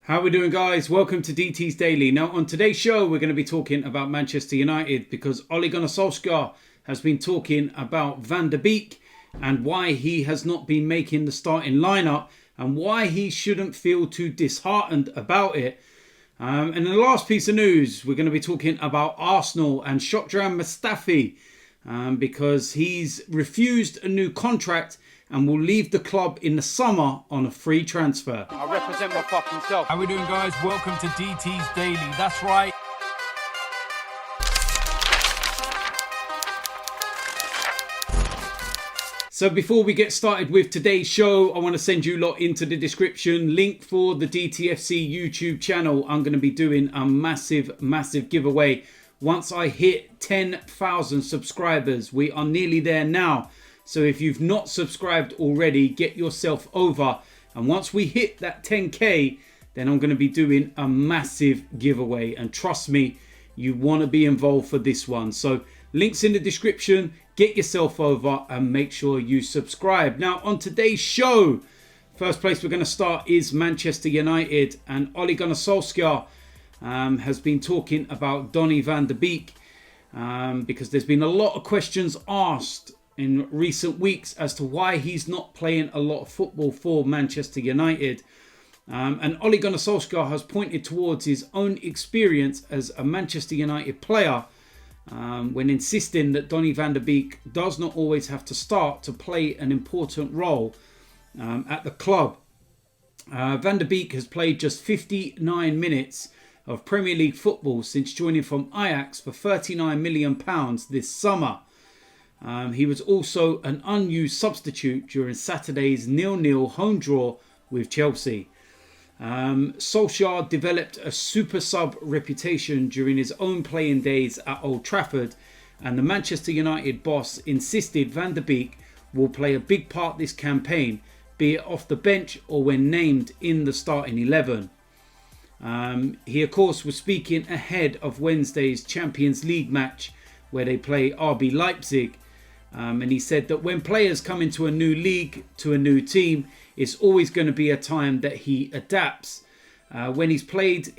How are we doing, guys? Welcome to DT's Daily. Now, on today's show, we're going to be talking about Manchester United because Ole Gunnar Solskjaer has been talking about Van der Beek and why he has not been making the starting lineup and why he shouldn't feel too disheartened about it. And in the last piece of news, we're going to be talking about Arsenal and Shkodran Mustafi because he's refused a new contract and will leave the club in the summer on a free transfer. I represent my fucking self. How we doing, guys? Welcome to DT's Daily. That's right. So before we get started with today's show, I want to send you lot into the description. Link for the DTFC YouTube channel. I'm going to be doing a massive giveaway once I hit 10,000 subscribers. We are nearly there now. So if you've not subscribed already, get yourself over. And once we hit that 10k, then I'm going to be doing a massive giveaway. And trust me, you want to be involved for this one. So links in the description. Get yourself over and make sure you subscribe. Now, on today's show, first place we're going to start is Manchester United. And Ole Gunnar Solskjaer has been talking about Donny van der Beek because there's been a lot of questions asked in recent weeks as to why he's not playing a lot of football for Manchester United. And Ole Gunnar Solskjaer has pointed towards his own experience as a Manchester United player when insisting that Donny van der Beek does not always have to start to play an important role at the club. Van der Beek has played just 59 minutes of Premier League football since joining from Ajax for £39 million this summer. He was also an unused substitute during Saturday's 0-0 home draw with Chelsea. Solskjaer developed a super sub reputation during his own playing days at Old Trafford, and the Manchester United boss insisted Van der Beek will play a big part this campaign, be it off the bench or when named in the starting 11. He of course was speaking ahead of Wednesday's Champions League match where they play RB Leipzig. And he said that when players come into a new league, to a new team, it's always going to be a time that he adapts. When he's played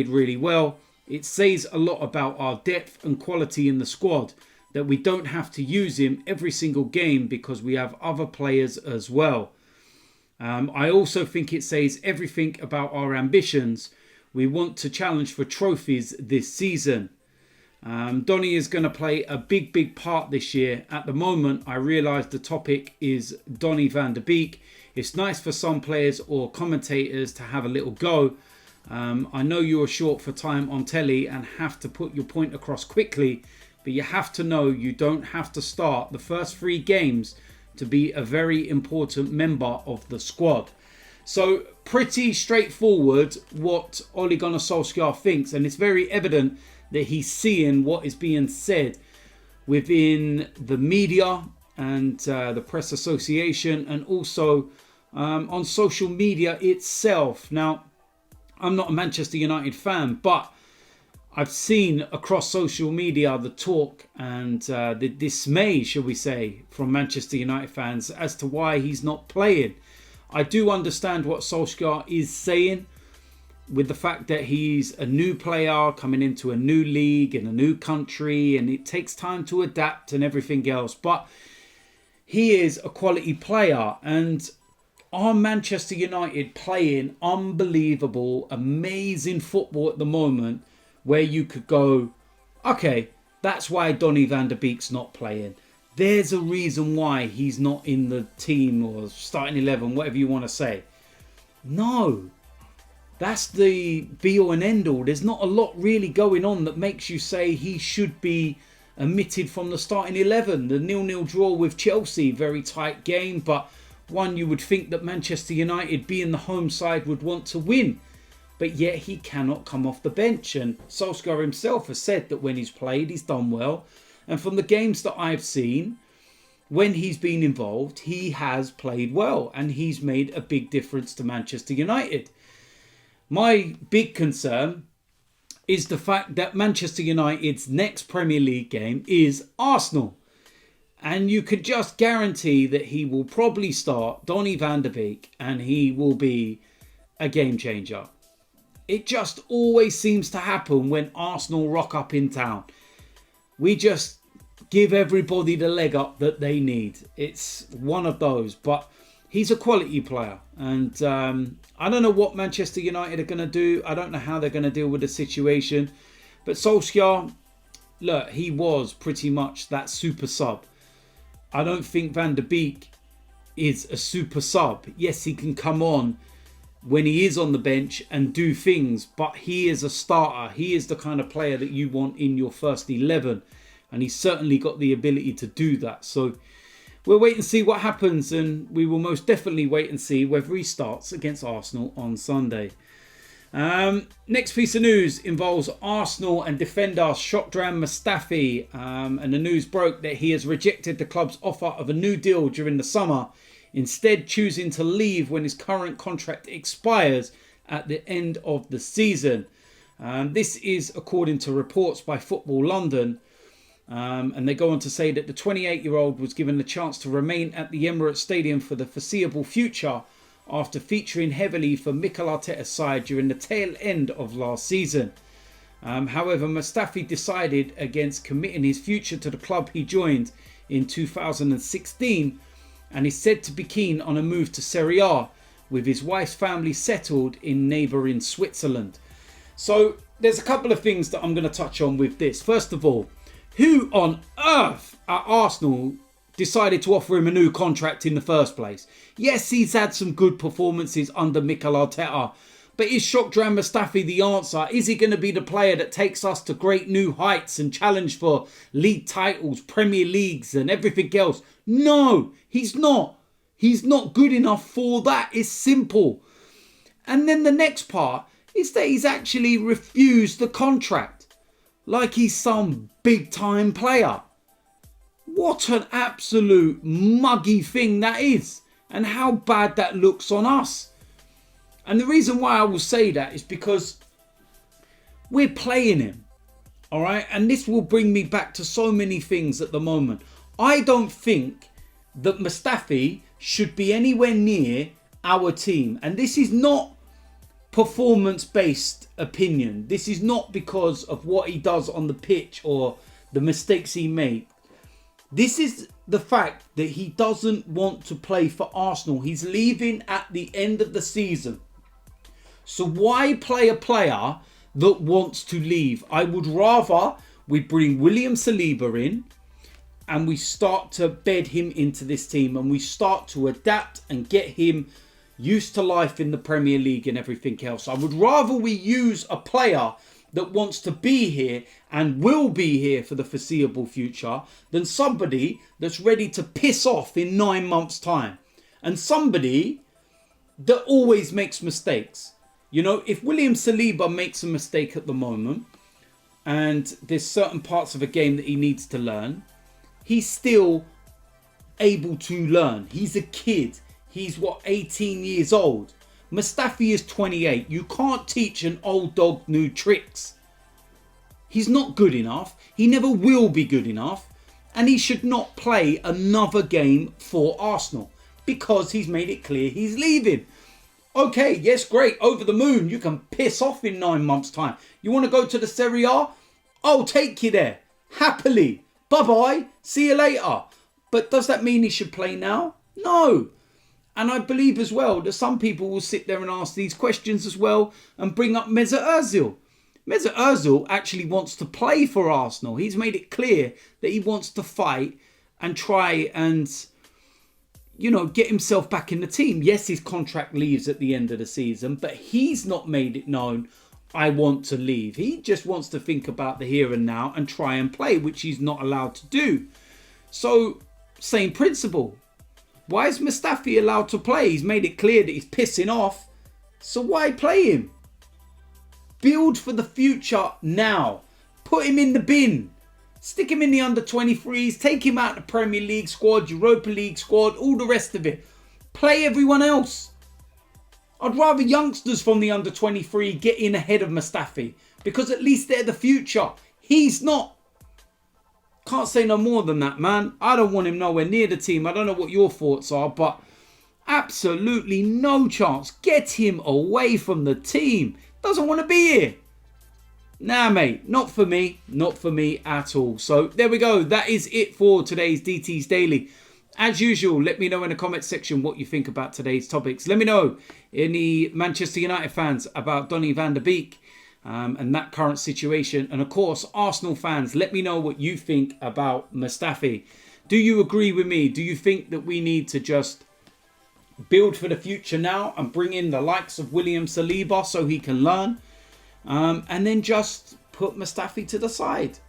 really well. It says a lot about our depth and quality in the squad, that we don't have to use him every single game because we have other players as well. I also think it says everything about our ambitions. We want to challenge for trophies this season. Donny is going to play a big part this year. At the moment, I realise the topic is Donny van der Beek. It's nice for some players or commentators to have a little go. I know you're short for time on telly and have to put your point across quickly, but you have to know you don't have to start the first 3 games to be a very important member of the squad. So pretty straightforward what Ole Gunnar Solskjaer thinks, and it's very evident that he's seeing what is being said within the media and the press association, and also on social media itself. Now, I'm not a Manchester United fan, but I've seen across social media the talk and the dismay, shall we say, from Manchester United fans as to why he's not playing. I do understand what Solskjaer is saying, with the fact that he's a new player coming into a new league in a new country and it takes time to adapt and everything else. But he is a quality player, and are Manchester United playing unbelievable, amazing football at the moment where you could go, okay, that's why Donny van der Beek's not playing. There's a reason why he's not in the team or starting 11, whatever you want to say. No. That's the be-all and end-all. There's not a lot really going on that makes you say he should be omitted from the starting 11. The 0-0 draw with Chelsea, very tight game, but one you would think that Manchester United, being the home side, would want to win. But yet he cannot come off the bench. And Solskjaer himself has said that when he's played, he's done well. And from the games that I've seen, when he's been involved, he has played well. And he's made a big difference to Manchester United. My big concern is the fact that Manchester United's next Premier League game is Arsenal. And you could just guarantee that he will probably start Donny van der Beek and he will be a game changer. It just always seems to happen when Arsenal rock up in town. We just give everybody the leg up that they need. It's one of those. But he's a quality player. And I don't know what Manchester United are going to do. I don't know how they're going to deal with the situation. But Solskjaer, look, he was pretty much that super sub. I don't think Van der Beek is a super sub. Yes, he can come on when he is on the bench and do things, but he is a starter. He is the kind of player that you want in your first 11, and he's certainly got the ability to do that. So we'll wait and see what happens, and we will most definitely wait and see whether he starts against Arsenal on Sunday. Next piece of news involves Arsenal and defender Shkodran Mustafi, and the news broke that he has rejected the club's offer of a new deal during the summer, instead choosing to leave when his current contract expires at the end of the season. This is according to reports by Football London, and they go on to say that the 28-year-old was given the chance to remain at the Emirates Stadium for the foreseeable future after featuring heavily for Mikel Arteta's side during the tail end of last season. However, Mustafi decided against committing his future to the club he joined in 2016, and is said to be keen on a move to Serie A, with his wife's family settled in neighbouring Switzerland. So there's a couple of things that I'm going to touch on with this. First of all, who on earth at Arsenal decided to offer him a new contract in the first place? Yes, he's had some good performances under Mikel Arteta, but is Shkodran Mustafi the answer? Is he going to be the player that takes us to great new heights and challenge for league titles, Premier Leagues and everything else? No, he's not. He's not good enough for that. It's simple. And then the next part is that he's actually refused the contract like he's some big time player. What an absolute muggy thing that is, and how bad that looks on us. And the reason why I will say that is because we're playing him. All right. And this will bring me back to so many things at the moment. I don't think that Mustafi should be anywhere near our team. And this is not performance-based opinion. This is not because of what he does on the pitch or the mistakes he made. This is the fact that he doesn't want to play for Arsenal. He's leaving at the end of the season. So why play a player that wants to leave? I would rather we bring William Saliba in and we start to bed him into this team and we start to adapt and get him used to life in the Premier League and everything else. I would rather we use a player that wants to be here and will be here for the foreseeable future than somebody that's ready to piss off in 9 months' time. And somebody that always makes mistakes. You know, if William Saliba makes a mistake at the moment and there's certain parts of a game that he needs to learn, he's still able to learn. He's a kid. He's 18 years old. Mustafi is 28. You can't teach an old dog new tricks. He's not good enough. He never will be good enough. And he should not play another game for Arsenal because he's made it clear he's leaving. Okay, yes, great. Over the moon. You can piss off in 9 months' time. You want to go to the Serie A? I'll take you there. Happily. Bye-bye. See you later. But does that mean he should play now? No. And I believe as well that some people will sit there and ask these questions as well and bring up Mesut Ozil. Mesut Ozil actually wants to play for Arsenal. He's made it clear that he wants to fight and try and, you know, get himself back in the team. Yes, his contract leaves at the end of the season, but he's not made it known, I want to leave. He just wants to think about the here and now and try and play, which he's not allowed to do. So, same principle. Why is Mustafi allowed to play? He's made it clear that he's pissing off. So why play him? Build for the future now. Put him in the bin. Stick him in the under-23s. Take him out the Premier League squad, Europa League squad, all the rest of it. Play everyone else. I'd rather youngsters from the under-23 get in ahead of Mustafi because at least they're the future. He's not. Can't say no more than that, man. I don't want him nowhere near the team. I don't know what your thoughts are, but absolutely no chance. Get him away from the team. Doesn't want to be here. Nah, mate, not for me. Not for me at all. So there we go. That is it for today's DT's Daily. As usual, let me know in the comment section what you think about today's topics. Let me know, any Manchester United fans, about Donny van der Beek and that current situation. And of course, Arsenal fans, let me know what you think about Mustafi. Do you agree with me? Do you think that we need to just build for the future now and bring in the likes of William Saliba so he can learn? And then just put Mustafi to the side.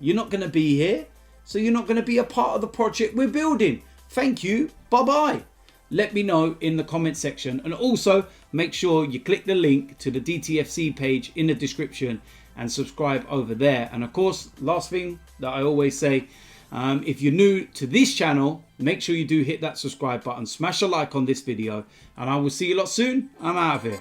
You're not going to be here, so you're not going to be a part of the project we're building. Thank you. Bye-bye. Let me know in the comment section. And also, make sure you click the link to the DTFC page in the description and subscribe over there. And of course, last thing that I always say, if you're new to this channel, make sure you do hit that subscribe button. Smash a like on this video. And I will see you lot soon. I'm out of here.